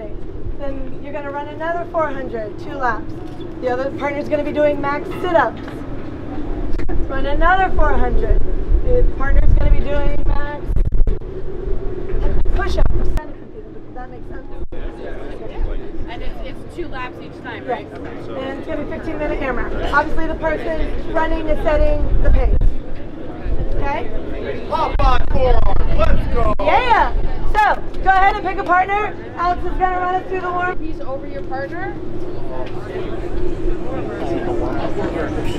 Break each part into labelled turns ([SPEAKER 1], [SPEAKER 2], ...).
[SPEAKER 1] standing. Then you're going to run another 400, 2 laps. The other partner's going to be doing max sit-ups. Run another 400. The partner's going to be doing max push-ups. That makes sense.
[SPEAKER 2] And it's 2 laps each time, right?
[SPEAKER 1] Yes. And it's going to be 15-minute AMRAP. Obviously, the person running is setting the pace. Okay?
[SPEAKER 3] Hop on forearm, let's go!
[SPEAKER 1] Yeah! So, go ahead and pick a partner. Alex is going to run us through the warm.
[SPEAKER 2] He's over your partner.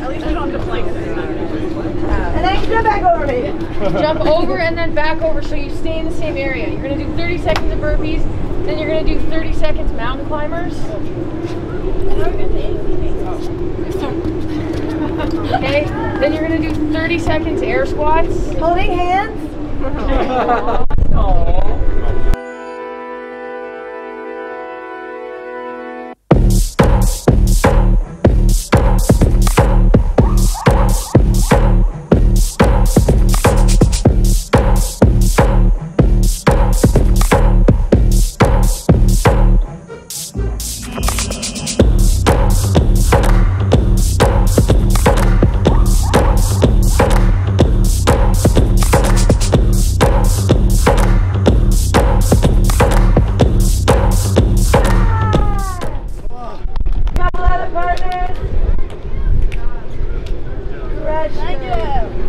[SPEAKER 2] At least you don't have to flank it.
[SPEAKER 1] And then you jump back over me.
[SPEAKER 2] Jump over and then back over so you stay in the same area. You're going to do 30 seconds of burpees, then you're going to do 30 seconds mountain climbers. Okay, then you're going to do 30 seconds air squats.
[SPEAKER 1] Holding hands.
[SPEAKER 2] Aww.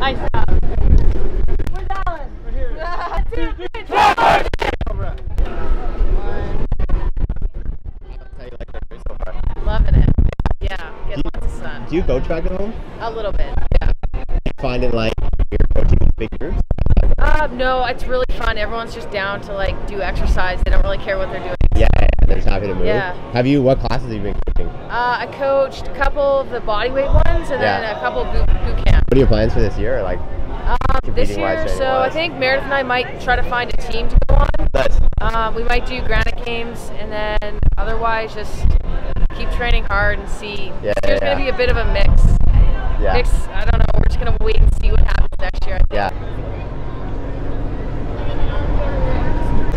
[SPEAKER 2] Nice job.
[SPEAKER 1] Where's Alan? We're here. 2, 3, 2, 1.
[SPEAKER 2] Loving it. Yeah, get lots of sun.
[SPEAKER 4] Do you go track at home?
[SPEAKER 2] A little bit, yeah.
[SPEAKER 4] Find it like you're coaching with big groups?
[SPEAKER 2] No, it's really fun. Everyone's just down to like do exercise. They don't really care what they're doing.
[SPEAKER 4] Yeah, they're just happy to move.
[SPEAKER 2] Yeah.
[SPEAKER 4] What classes have you been coaching?
[SPEAKER 2] I coached a couple of the bodyweight ones and then a couple of boot camp.
[SPEAKER 4] What are your plans for this year? Like
[SPEAKER 2] this year, so I think Meredith and I might try to find a team to go on.
[SPEAKER 4] Nice.
[SPEAKER 2] We might do Granite Games and then otherwise just keep training hard and see. There's going to be a bit of a mix.
[SPEAKER 4] Yeah.
[SPEAKER 2] I don't know. We're just going to wait and see what happens next year, I think.
[SPEAKER 4] Yeah.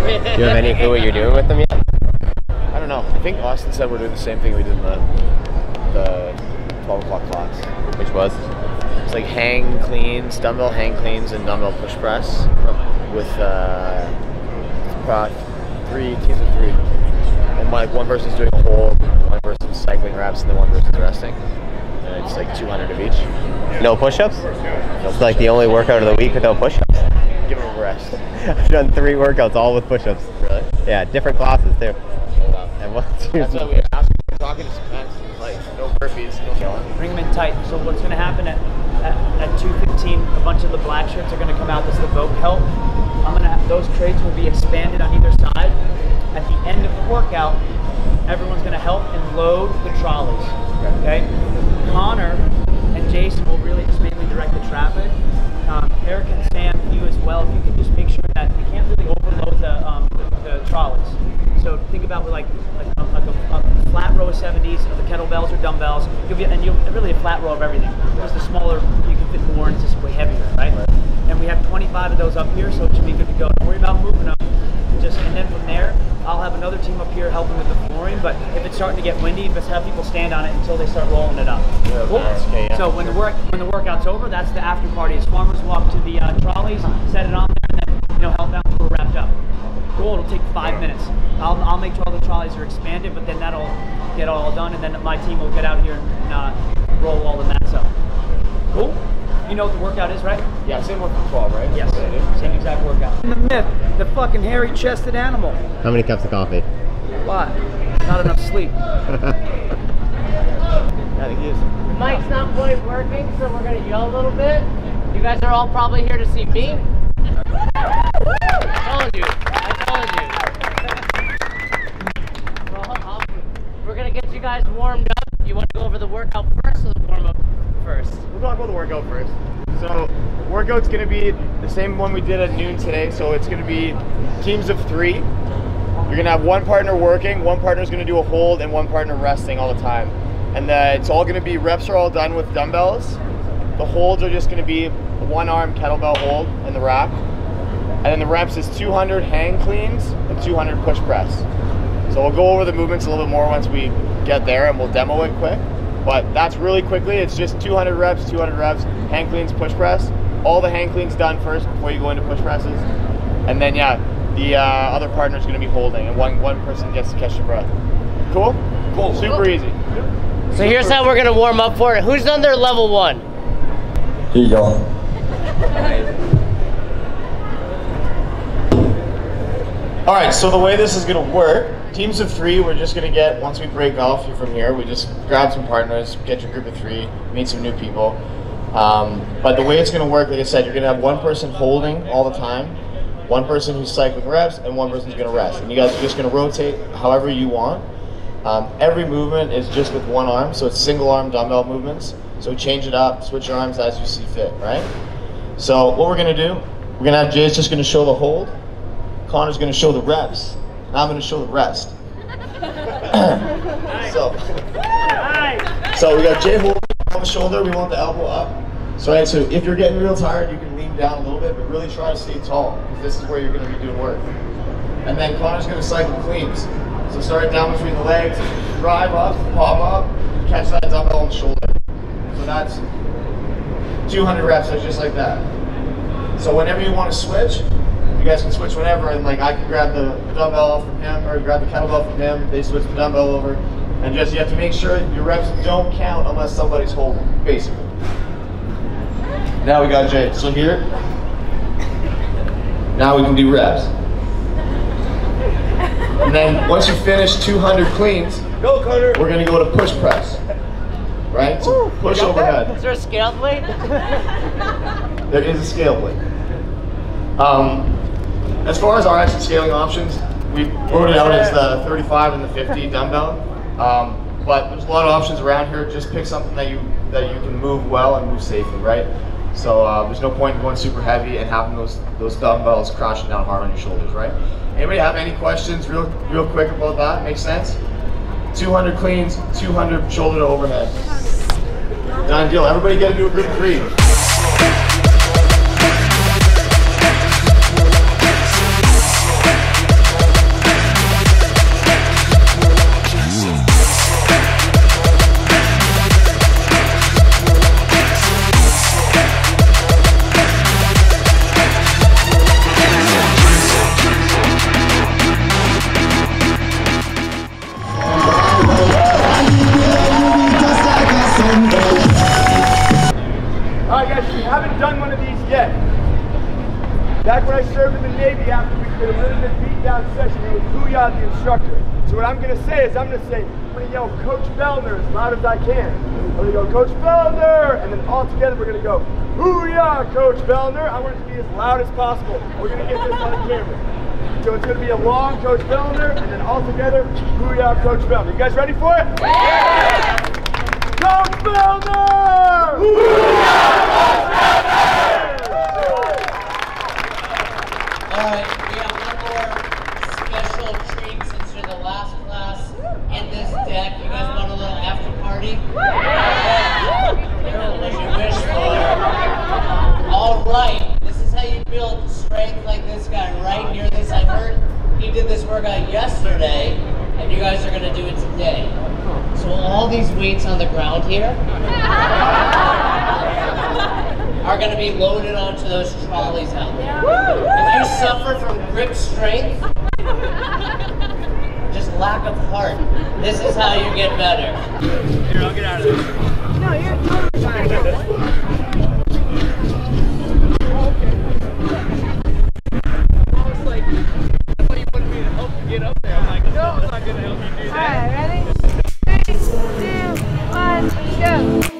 [SPEAKER 4] Do you have any clue what you're doing with them yet?
[SPEAKER 3] I don't know. I think Austin said we're doing the same thing we did in the 12 o'clock class.
[SPEAKER 4] Which was?
[SPEAKER 3] It's like hang cleans, dumbbell hang cleans, and dumbbell push press with about 3 teams of 3. And like one person's doing a hold, one person's cycling reps, and then one person's resting. And it's like 200 of each.
[SPEAKER 4] No push-ups? It's like the only workout of the week without push-ups.
[SPEAKER 3] Give them a rest.
[SPEAKER 4] I've done 3 workouts all with push-ups.
[SPEAKER 3] Really?
[SPEAKER 4] Yeah, different classes too.
[SPEAKER 3] Oh, wow.
[SPEAKER 4] And
[SPEAKER 3] That's what we were asking. We were talking to Spence. Like, no burpees, no killing.
[SPEAKER 5] Bring them in tight. So what's going to happen at 2:15? A bunch of the black shirts are going to come out. That's the vote help. Those crates will be expanded on either side. At the end of the workout, everyone's going to help and load the trolleys. Okay. Connor and Jason will really just mainly direct the traffic. Eric and Sam, you as well. If you can just make sure that we can't really overload the trolleys. So think about like a flat row of 70s, the kettlebells or dumbbells. You'll really a flat row of everything. Just the smaller, you can fit more, and it's just way heavier, right? And we have 25 of those up here, so it should be good to go. Don't worry about moving them. And then from there, I'll have another team up here helping with the flooring. But if it's starting to get windy, just have people stand on it until they start rolling it up. Cool.
[SPEAKER 3] Okay, yeah.
[SPEAKER 5] So when the workout's over, that's the after party. As farmers walk to the trolleys, set it on there, and then help out until we're wrapped up. Cool. It'll take 5 minutes. I'll make sure all the trolleys are expanded, but then that'll get all done, and then my team will get out here and roll all the mats up. Cool. You know what the workout is, right?
[SPEAKER 3] Yeah, same one for 12, right?
[SPEAKER 5] Yes. Same exact workout. And the myth, the fucking hairy-chested animal.
[SPEAKER 4] How many cups of coffee?
[SPEAKER 5] A lot. Not enough sleep.
[SPEAKER 3] I think he is.
[SPEAKER 2] Mike's not quite working, so we're going to yell a little bit. You guys are all probably here to see me. I told you. Well, we're going to get you guys warmed up. You want to go over the workout first or the warm-up first?
[SPEAKER 3] We'll talk about the workout first. So, workout's going to be the same one we did at noon today. So it's going to be teams of 3. You're going to have one partner working, one partner's going to do a hold, and one partner resting all the time. And it's all going to be, reps are all done with dumbbells. The holds are just going to be a 1-arm kettlebell hold in the rack. And then the reps is 200 hang cleans and 200 push press. So So we'll go over the movements a little bit more once we get there, and we'll demo it quick. But that's really quickly. It's just 200 reps, hang cleans, push press. All the hang cleans done first before you go into push presses. And then yeah, the other partner's gonna be holding, and one person gets to catch their breath. Cool? Cool. Super easy.
[SPEAKER 4] So here's how we're gonna warm up for it. Who's done their level 1?
[SPEAKER 6] Here you go.
[SPEAKER 3] All right, so the way this is gonna work, teams of 3, we're just gonna get, once we break off from here, we just grab some partners, get your group of 3, meet some new people. But the way it's gonna work, like I said, you're gonna have one person holding all the time, one person who's cycling reps, and one person's gonna rest. And you guys are just gonna rotate however you want. Every movement is just with one arm, so it's single arm dumbbell movements. So change it up, switch your arms as you see fit, right? So what we're gonna do, we're gonna have Jay's just gonna show the hold, Connor's gonna show the reps, and I'm gonna show the rest. So we got Jay holding on the shoulder, we want the elbow up. So if you're getting real tired, you can lean down a little bit, but really try to stay tall, because this is where you're gonna be doing work. And then Connor's gonna cycle cleans. So start down between the legs, drive up, pop up, catch that dumbbell on the shoulder. So that's 200 reps, just like that. So whenever you want to switch, you guys can switch whenever, and like I can grab the dumbbell from him, or grab the kettlebell from him, they switch the dumbbell over, and just you have to make sure your reps don't count unless somebody's holding, basically. Now we got Jay. So here, now we can do reps. And then once you finish 200 cleans,
[SPEAKER 5] Go, Connor.
[SPEAKER 3] we're gonna go to push press. Right? So push overhead.
[SPEAKER 4] Is there a scale plate?
[SPEAKER 3] There is a scale plate. As far as our actual scaling options, we wrote it out as the 35 and the 50 dumbbell. But there's a lot of options around here. Just pick something that you can move well and move safely, right? So there's no point in going super heavy and having those dumbbells crashing down hard on your shoulders, right? Anybody have any questions real quick about that? Makes sense? 200 cleans, 200 shoulder to overhead. Done deal. Everybody get into a group of 3.
[SPEAKER 7] Back when I served in the Navy, after we did a really good beat-down session, it was Booyah the instructor. So what I'm going to say is I'm going to yell Coach Fellner as loud as I can. I'm going to go, Coach Fellner! And then all together we're going to go, Booyah, Coach Fellner! I want it to be as loud as possible. We're going to get this on camera. So it's going to be a long Coach Fellner, and then all together, Booyah, Coach Fellner. You guys ready for it? Yeah! Coach Fellner! Booyah, Coach Fellner!
[SPEAKER 8] Alright, we have one more special treat since you're the last class in this deck. You guys want a little after party? What you wish for. Alright, this is how you build strength like this guy right near this. I heard he did this workout yesterday, and you guys are going to do it today. So all these weights on the ground here are going to be loaded onto those trolleys out there. If you suffer from grip strength, just lack of heart, this is how you get better.
[SPEAKER 5] Here, I'll get out of this.
[SPEAKER 1] No, you're totally fine.
[SPEAKER 5] Almost like, that's why you wanted me to help you get up there. I'm like, no, I'm not going to help you do that.
[SPEAKER 1] Alright, ready? 3, 2, 1, go!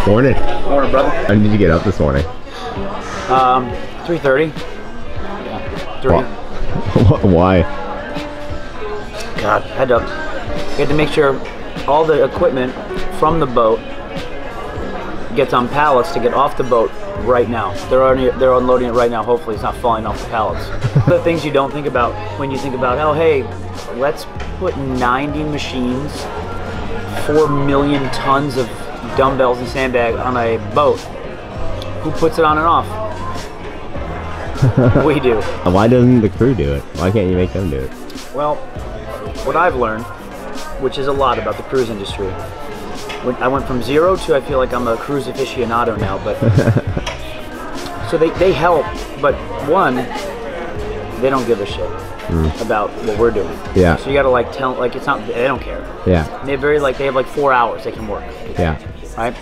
[SPEAKER 4] Morning.
[SPEAKER 5] Morning, brother.
[SPEAKER 4] When did you get up this morning?
[SPEAKER 5] 3:30. Yeah, 3.
[SPEAKER 4] Why?
[SPEAKER 5] God, head up. You had to make sure all the equipment from the boat gets on pallets to get off the boat right now. They're unloading it right now. Hopefully it's not falling off the pallets. The things you don't think about when you think about, oh hey, let's put 90 machines, 4 million tons of dumbbells and sandbag on a boat. Who puts it on and off? We do.
[SPEAKER 4] Why doesn't the crew do it? Why can't you make them do it?
[SPEAKER 5] Well, what I've learned, which is a lot about the cruise industry, when I went from 0 to I feel like I'm a cruise aficionado now, but so they help, but one, they don't give a shit about what we're doing.
[SPEAKER 4] Yeah.
[SPEAKER 5] So you gotta like tell, like it's not, they don't care.
[SPEAKER 4] Yeah.
[SPEAKER 5] They're very like, they have like 4 hours they can work.
[SPEAKER 4] Yeah.
[SPEAKER 5] Right?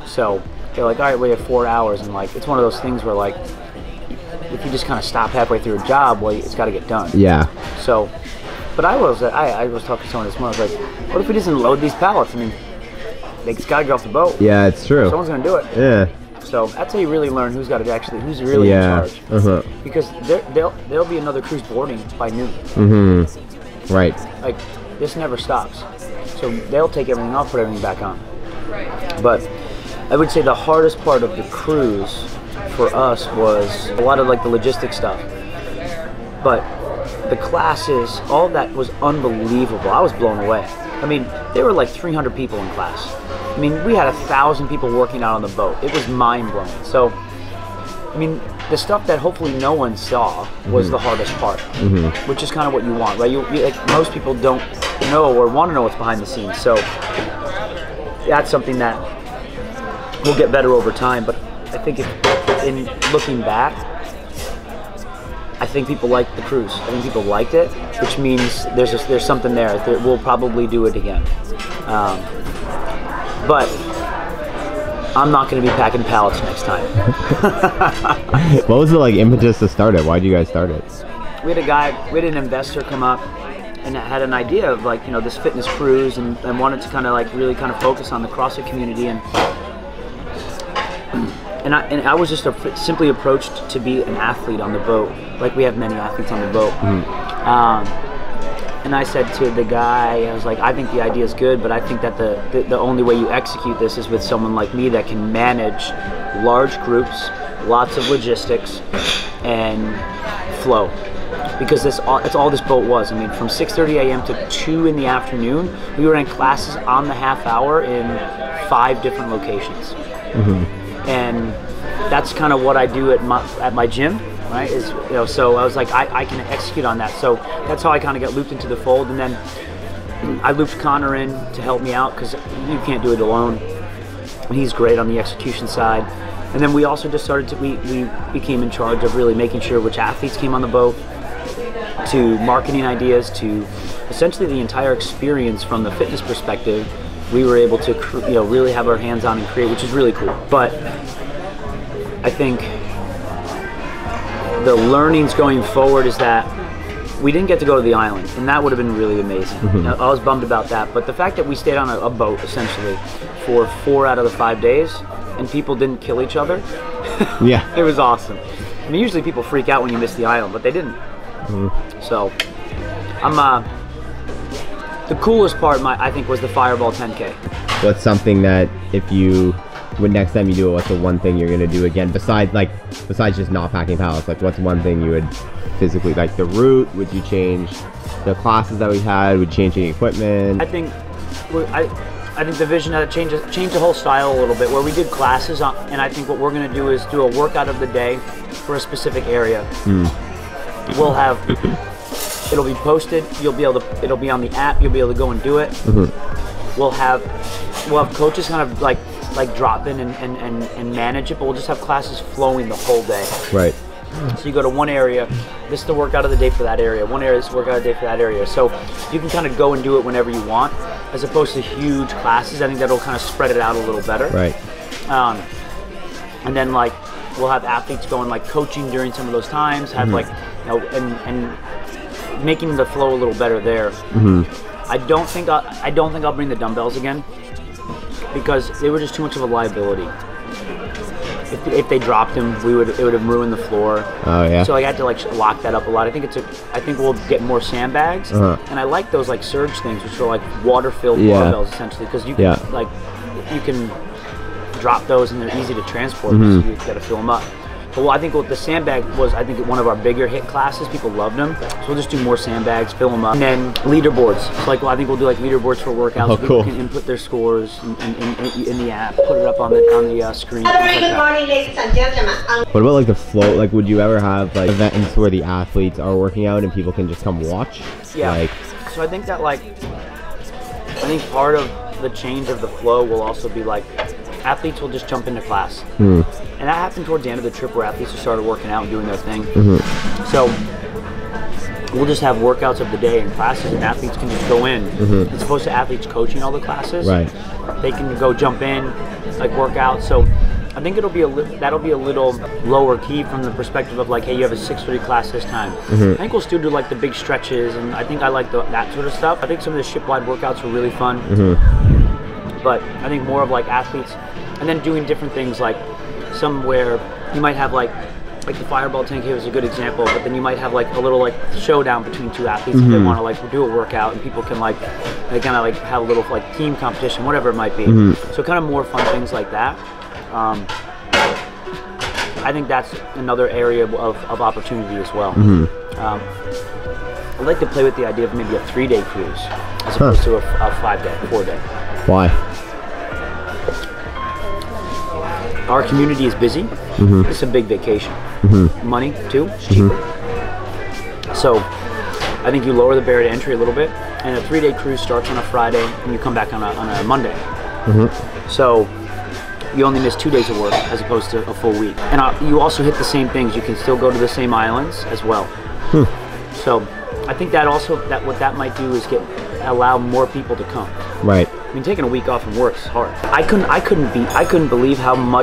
[SPEAKER 5] So they're like, all right, we have 4 hours, and like it's one of those things where like if you just kind of stop halfway through a job, well, it's got to get done.
[SPEAKER 4] Yeah.
[SPEAKER 5] So, but I was talking to someone this morning. I was like, what if we just unload these pallets? I mean, they just got to get off the boat.
[SPEAKER 4] Yeah, it's true.
[SPEAKER 5] Someone's gonna do it.
[SPEAKER 4] Yeah.
[SPEAKER 5] So that's how you really learn who's who's really in charge.
[SPEAKER 4] Uh-huh.
[SPEAKER 5] Because there'll be another cruise boarding by noon.
[SPEAKER 4] Mm-hmm. Right.
[SPEAKER 5] Like this never stops. So they'll take everything off, put everything back on. But I would say the hardest part of the cruise for us was a lot of like the logistics stuff. But the classes, all of that was unbelievable. I was blown away. I mean, there were like 300 people in class. I mean, we had 1,000 people working out on the boat. It was mind-blowing. So, I mean, the stuff that hopefully no one saw was the hardest part, which is kind of what you want, right? You like, most people don't know or want to know what's behind the scenes. So that's something that will get better over time. But I think in looking back, I think people liked the cruise. I think people liked it, which means there's something there. We'll probably do it again. But I'm not going to be packing pallets next time.
[SPEAKER 4] What was the like impetus to start it? Why did you guys start it?
[SPEAKER 5] We had an investor come up and had an idea of like, you know, this fitness cruise and wanted to kind of like really kind of focus on the CrossFit community, and I was just simply approached to be an athlete on the boat, like we have many athletes on the boat. And I said to the guy, I was like, I think the idea is good, but I think that the only way you execute this is with someone like me that can manage large groups, lots of logistics, and flow. Because it's all this boat was. I mean, from 6:30 a.m. to 2 in the afternoon, we were in classes on the half hour in 5 different locations. And that's kind of what I do at my gym, right? Is, you know, so I was like, I can execute on that. So that's how I kind of got looped into the fold, and then I looped Connor in to help me out because you can't do it alone. He's great on the execution side. And then we also just started to, we became in charge of really making sure which athletes came on the boat, to marketing ideas, to essentially the entire experience from the fitness perspective. We were able to, you know, really have our hands on and create, which is really cool. But I think the learnings going forward is that we didn't get to go to the island, and that would have been really amazing. I was bummed about that, but the fact that we stayed on a boat essentially for 4 out of the 5 days, and people didn't kill each other,
[SPEAKER 4] Yeah.
[SPEAKER 5] it was awesome. I mean, usually people freak out when you miss the island, but they didn't. So, the coolest part, I think, was the Fireball 10K.
[SPEAKER 4] What's something that when next time you do it, what's the one thing you're gonna do again besides just not packing pallets? Like, what's one thing you would physically, like the route? Would you change the classes that we had? Would you change the equipment?
[SPEAKER 5] I think the vision had to change the whole style a little bit, where we did classes, and I think what we're going to do is do a workout of the day for a specific area. We'll have, it'll be posted, it'll be on the app, you'll be able to go and do it. We'll have coaches kind of like drop in and manage it, but we'll just have classes flowing the whole day.
[SPEAKER 4] Right.
[SPEAKER 5] So you go to one area, this is the workout of the day for that area. One area, this is the workout of the day for that area. So you can kind of go and do it whenever you want, as opposed to huge classes. I think that'll kind of spread it out a little better.
[SPEAKER 4] Right.
[SPEAKER 5] And then like we'll have athletes going like coaching during some of those times, have like, you know, and making the flow a little better there. I don't think I'll bring the dumbbells again, because they were just too much of a liability. If they dropped them, it would have ruined the floor.
[SPEAKER 4] Oh yeah.
[SPEAKER 5] So I had to like lock that up a lot. I think we'll get more sandbags, and I like those like surge things, which are like water-filled barbells essentially, because you can you can drop those and they're easy to transport. So you got to fill them up. But I think what the sandbag was, I think one of our bigger hit classes. People loved them, so we'll just do more sandbags, fill them up, and then leaderboards. So like, I think we'll do like leaderboards for workouts.
[SPEAKER 4] Oh,
[SPEAKER 5] People
[SPEAKER 4] cool.
[SPEAKER 5] can input their scores in the app, put it up on the screen.
[SPEAKER 9] Good morning, ladies and gentlemen.
[SPEAKER 4] What about like the flow? Like, would you ever have like events where the athletes are working out and people can just come watch?
[SPEAKER 5] Yeah.
[SPEAKER 4] Like,
[SPEAKER 5] so I think that part of the change of the flow will also be like, athletes will just jump into class. And that happened towards the end of the trip, where athletes just started working out and doing their thing. So we'll just have workouts of the day in classes, and athletes can just go in. As opposed to athletes coaching all the classes.
[SPEAKER 4] Right.
[SPEAKER 5] They can go jump in, like work out. So I think that'll be a little lower key from the perspective of like, hey, you have a 6:30 class this time. I think we'll still do like the big stretches, and I think I like that sort of stuff. I think some of the ship-wide workouts were really fun. But I think more of like athletes, and then doing different things, like somewhere you might have like the Fireball 10K was a good example, but then you might have like a little like showdown between two athletes if they want to like do a workout, and people can like they kind of like have a little like team competition, whatever it might be. So kind of more fun things like that. I think that's another area of opportunity as well. I'd like to play with the idea of maybe a 3-day cruise as opposed to a 5-day, 4-day.
[SPEAKER 4] why?
[SPEAKER 5] Our community is busy. It's a big vacation. Money too, it's cheaper. So I think you lower the barrier to entry a little bit, and a 3-day cruise starts on a Friday and you come back on a Monday. So you only miss 2 days of work as opposed to a full week. And you also hit the same things. You can still go to the same islands as well. So I think that what that might do is allow more people to come.
[SPEAKER 4] Right.
[SPEAKER 5] I mean, taking a week off from work is hard. I couldn't believe how many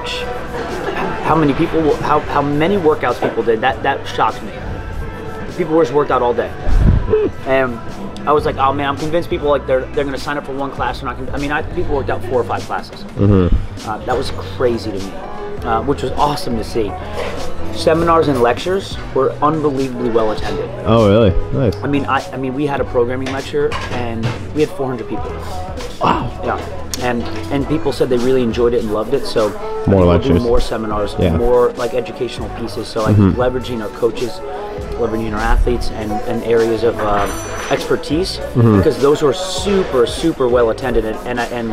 [SPEAKER 5] workouts people did. That shocked me. People just worked out all day, and I was like, oh man, I'm convinced people like they're going to sign up for one class. People worked out 4 or 5 classes. That was crazy to me, which was awesome to see. Seminars and lectures were unbelievably well attended.
[SPEAKER 4] Oh really? Nice.
[SPEAKER 5] I mean, we had a programming lecture and we had 400 people.
[SPEAKER 4] Wow.
[SPEAKER 5] Yeah, and people said they really enjoyed it and loved it. So
[SPEAKER 4] More
[SPEAKER 5] we'll
[SPEAKER 4] lectures.
[SPEAKER 5] do more seminars, more like educational pieces. So like leveraging our coaches. leveraging our athletes and areas of expertise, because those were super well attended, and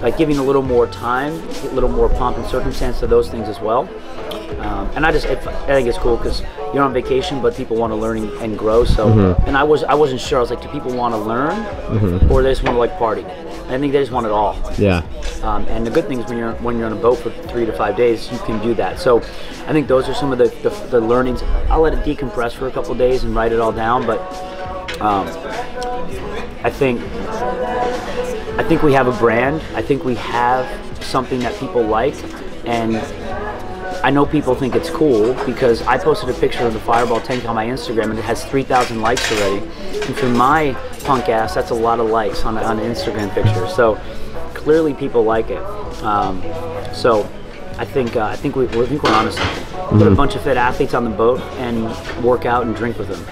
[SPEAKER 5] like giving a little more time, a little more pomp and circumstance to those things as well. And I think it's cool because you're on vacation, but people want to learn and grow. So, and I wasn't sure. I was like, do people want to learn, or they just want to like party? I think they just want it all. Yeah. And the good thing is when you're on a boat for 3 to 5 days, you can do that. So, I think those are some of the learnings. I'll let it decompress for a couple of days and write it all down. But I think we have a brand. I think we have something that people like, and I know people think it's cool because I posted a picture of the Fireball tank on my Instagram and it has 3,000 likes already. And for my punk ass, that's a lot of likes on an Instagram picture. So clearly people like it. So I think we're onto something. Put a bunch of fit athletes on the boat and work out and drink with them.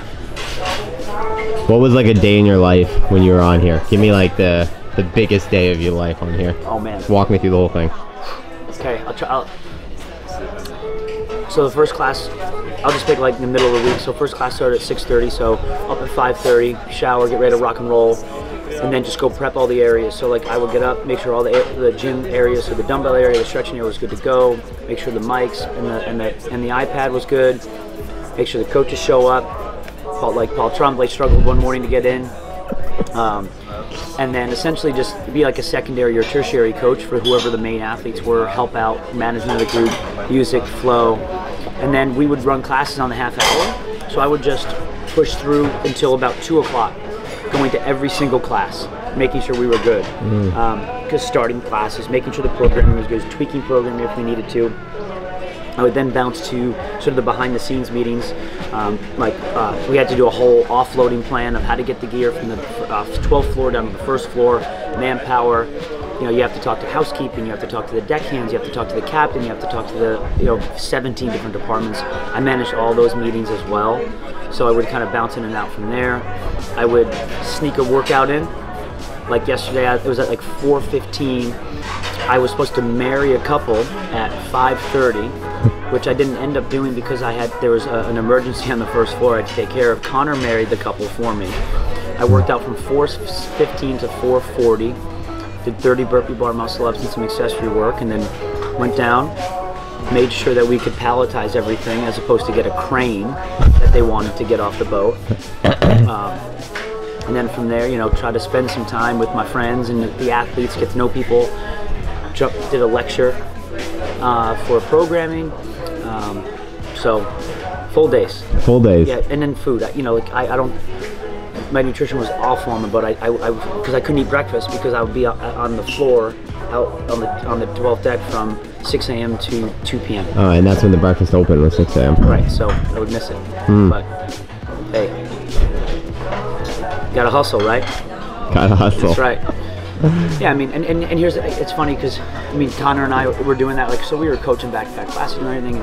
[SPEAKER 4] What was like a day in your life when you were on here? Give me like the biggest day of your life on here.
[SPEAKER 5] Oh man.
[SPEAKER 4] Walk me through the whole thing.
[SPEAKER 5] Okay, so the first class, I'll just pick like in the middle of the week. So first class started at 6:30, so up at 5:30, shower, get ready to rock and roll, and then just go prep all the areas. So like I would get up, make sure all the gym areas, so the dumbbell area, the stretching area was good to go, make sure the mics and the iPad was good, make sure the coaches show up. Paul Tremblay struggled one morning to get in. And then essentially just be like a secondary or tertiary coach for whoever the main athletes were, help out management of the group, music, flow. And then we would run classes on the half hour. So I would just push through until about 2 o'clock, going to every single class, making sure we were good. Because starting classes, making sure the programming was good, tweaking programming if we needed to. I would then bounce to sort of the behind the scenes meetings. We had to do a whole offloading plan of how to get the gear from the 12th floor down to the first floor, manpower. You know, you have to talk to housekeeping, you have to talk to the deckhands, you have to talk to the captain, you have to talk to the 17 different departments. I managed all those meetings as well. So I would kind of bounce in and out from there. I would sneak a workout in. Like yesterday, it was at like 4:15. I was supposed to marry a couple at 5:30, which I didn't end up doing because there was an emergency on the first floor I had to take care of. Connor married the couple for me. I worked out from 4:15 to 4:40, did 30 burpee bar muscle ups and some accessory work, and then went down, made sure that we could palletize everything as opposed to get a crane that they wanted to get off the boat. And then from there, try to spend some time with my friends and the athletes, get to know people. Did a lecture for programming. So full days. Full days. Yeah, and then food. I don't. My nutrition was awful on the boat. Because I couldn't eat breakfast because I would be on the floor, out on the 12th deck from 6 a.m. to 2 p.m.
[SPEAKER 4] Oh, and that's when the breakfast opened was 6 a.m.
[SPEAKER 5] Right. So I would miss it. But hey, gotta hustle, right?
[SPEAKER 4] Gotta hustle.
[SPEAKER 5] That's right. Yeah, I mean, and here's, it's funny because, Connor and I were doing that, so we were coaching back-to-back classes and everything.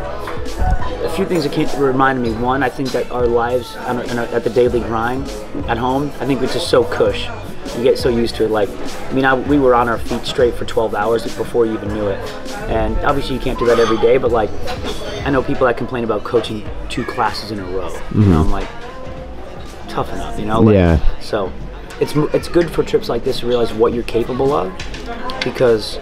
[SPEAKER 5] A few things that reminded me. One, I think that our lives at the daily grind at home, I think it's just so cush. You get so used to it. We were on our feet straight for 12 hours before you even knew it. And obviously you can't do that every day, but I know people that complain about coaching 2 classes in a row. I'm like, tough enough,
[SPEAKER 4] Yeah.
[SPEAKER 5] So. It's good for trips like this to realize what you're capable of, because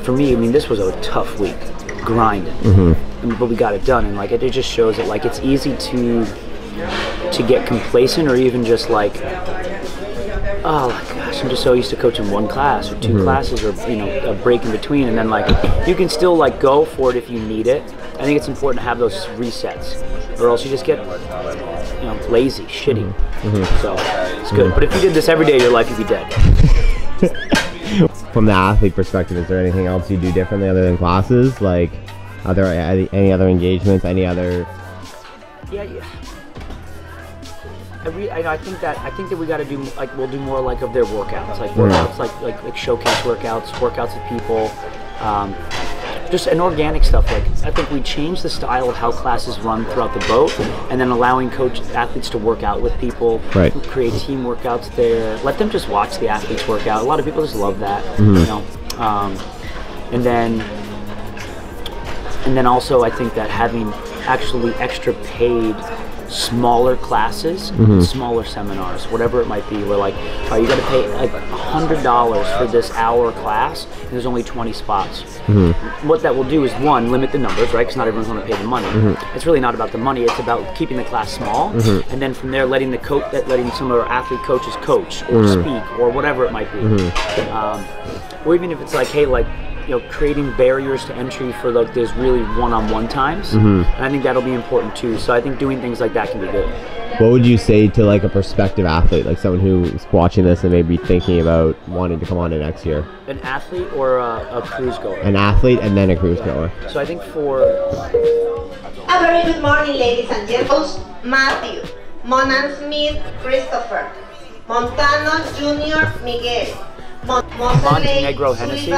[SPEAKER 5] for me, this was a tough week, grinding, but we got it done, and it just shows that it's easy to get complacent, or even just oh gosh, I'm just so used to coaching 1 class or 2 classes, or a break in between, and then you can still go for it if you need it. I think it's important to have those resets, or else you just get lazy, shitty. So it's good. But if you did this every day of your life, you'd be dead.
[SPEAKER 4] From the athlete perspective, is there anything else you do differently other than classes? Are there any other engagements? Any other?
[SPEAKER 5] Yeah. I think that we got to do we'll do more of their workouts, workouts like showcase workouts with people. Just an organic stuff. I think we changed the style of how classes run throughout the boat, and then allowing athletes to work out with people, create team workouts there. Let them just watch the athletes work out. A lot of people just love that, and then also I think that having actually extra paid smaller classes, smaller seminars, whatever it might be. We're like, all right, you got to pay like $100 for this hour class, and there's only 20 spots. What that will do is, one, limit the numbers, right? Because not everyone's going to pay the money. It's really not about the money. It's about keeping the class small, and then from there, letting some of our athlete coaches coach or speak or whatever it might be. Or even if it's like, hey, like, you know, creating barriers to entry for like those really one-on-one times, and I think that'll be important too. So I think doing things like that can be good.
[SPEAKER 4] What would you say to like a prospective athlete, like someone who's watching this and maybe thinking about wanting to come on to next year?
[SPEAKER 5] An athlete or a cruise goer?
[SPEAKER 4] An athlete and then a cruise goer.
[SPEAKER 5] So I think for...
[SPEAKER 9] A very good morning, ladies and gentlemen. Matthew, Monan Smith, Christopher, Montano Jr., Miguel,
[SPEAKER 5] Montenegro Hennessy?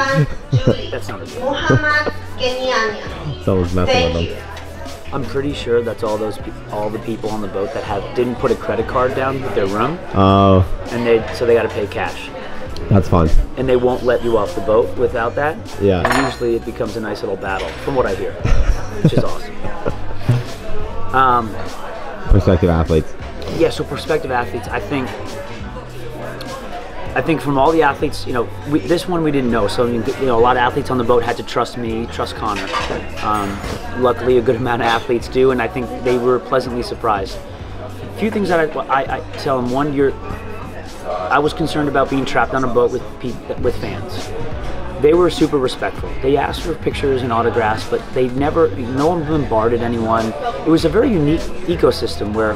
[SPEAKER 9] Julie,
[SPEAKER 5] That sounded good.
[SPEAKER 9] Muhammad Kenyanya.
[SPEAKER 4] Someone's messing with
[SPEAKER 9] Thank
[SPEAKER 4] them.
[SPEAKER 9] you.
[SPEAKER 5] I'm pretty sure that's all the people on the boat that didn't put a credit card down with their room,
[SPEAKER 4] Oh,
[SPEAKER 5] and so they got to pay cash,
[SPEAKER 4] that's fun.
[SPEAKER 5] and they won't let you off the boat without that.
[SPEAKER 4] Yeah.
[SPEAKER 5] And usually it becomes a nice little battle, from what I hear, which is awesome.
[SPEAKER 4] Prospective athletes.
[SPEAKER 5] Yeah. So prospective athletes, I think from all the athletes, you know, this one we didn't know. So, you know, a lot of athletes on the boat had to trust me, trust Connor. Luckily, a good amount of athletes do, and I think they were pleasantly surprised. A few things that I tell them. One, I was concerned about being trapped on a boat with fans. They were super respectful. They asked for pictures and autographs, but no one bombarded anyone. It was a very unique ecosystem where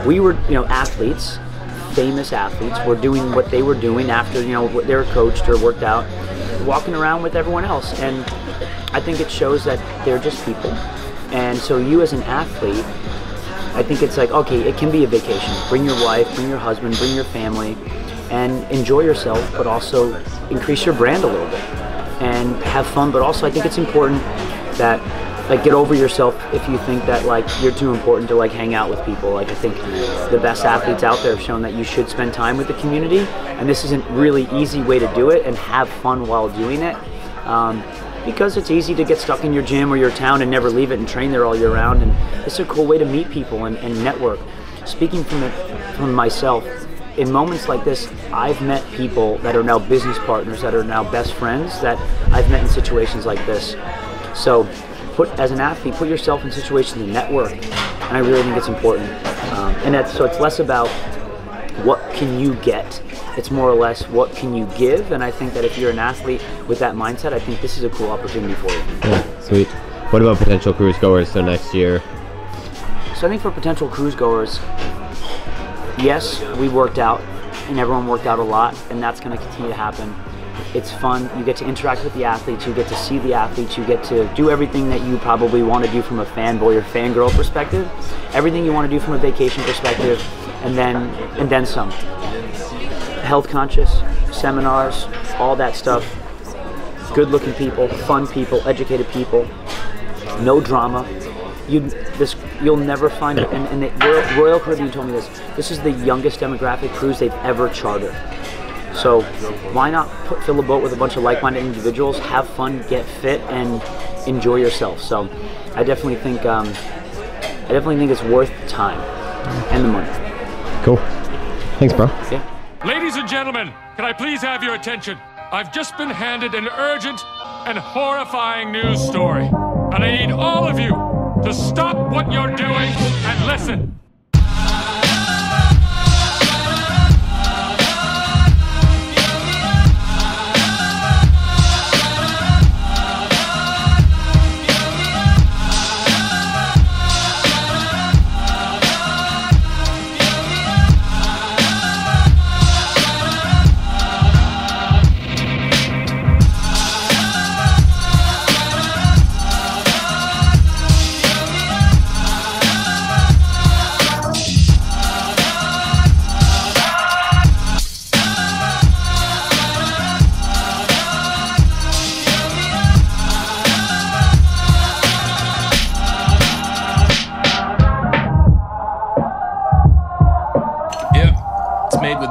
[SPEAKER 5] we were, you know, athletes, famous athletes, were doing what they were doing after, you know, they were coached or worked out, walking around with everyone else. And I think it shows that they're just people. And so you as an athlete, I think it's like, okay, it can be a vacation. Bring your wife, bring your husband, bring your family, and enjoy yourself, but also increase your brand a little bit and have fun. But also I think it's important that, like, get over yourself if you think that, like, you're too important to, like, hang out with people. Like, I think the best athletes out there have shown that you should spend time with the community, and this is a really easy way to do it and have fun while doing it. Because it's easy to get stuck in your gym or your town and never leave it and train there all year round, and it's a cool way to meet people and network. Speaking from myself, in moments like this, I've met people that are now business partners, that are now best friends, that I've met in situations like this. So as an athlete, put yourself in situations to network, and I really think it's important. So it's less about what can you get, it's more or less what can you give, and I think that if you're an athlete with that mindset, I think this is a cool opportunity for you.
[SPEAKER 4] Yeah, sweet. What about potential cruise goers so next year?
[SPEAKER 5] So I think for potential cruise goers, yes, we worked out, and everyone worked out a lot, and that's going to continue to happen. It's fun. You get to interact with the athletes. You get to see the athletes. You get to do everything that you probably want to do from a fanboy or fangirl perspective. Everything you want to do from a vacation perspective, and then some. Health conscious, seminars, all that stuff. Good-looking people, fun people, educated people. No drama. You'll never find it. And Royal Caribbean told me this. This is the youngest demographic cruise they've ever chartered. So why not fill a boat with a bunch of like-minded individuals, have fun, get fit, and enjoy yourself? So I definitely think it's worth the time and the money.
[SPEAKER 4] Cool. Thanks, bro.
[SPEAKER 5] Yeah.
[SPEAKER 10] Ladies and gentlemen, can I please have your attention? I've just been handed an urgent and horrifying news story, and I need all of you to stop what you're doing and listen.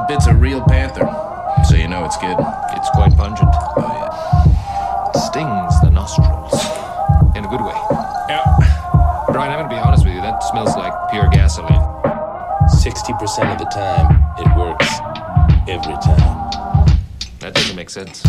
[SPEAKER 11] Bits of real panther, so you know it's good. It's quite pungent. Oh yeah. It stings the nostrils in a good way. Yeah. Brian, I'm gonna be honest with you. That smells like pure gasoline.
[SPEAKER 12] 60% of the time, it works every time.
[SPEAKER 11] That doesn't make sense.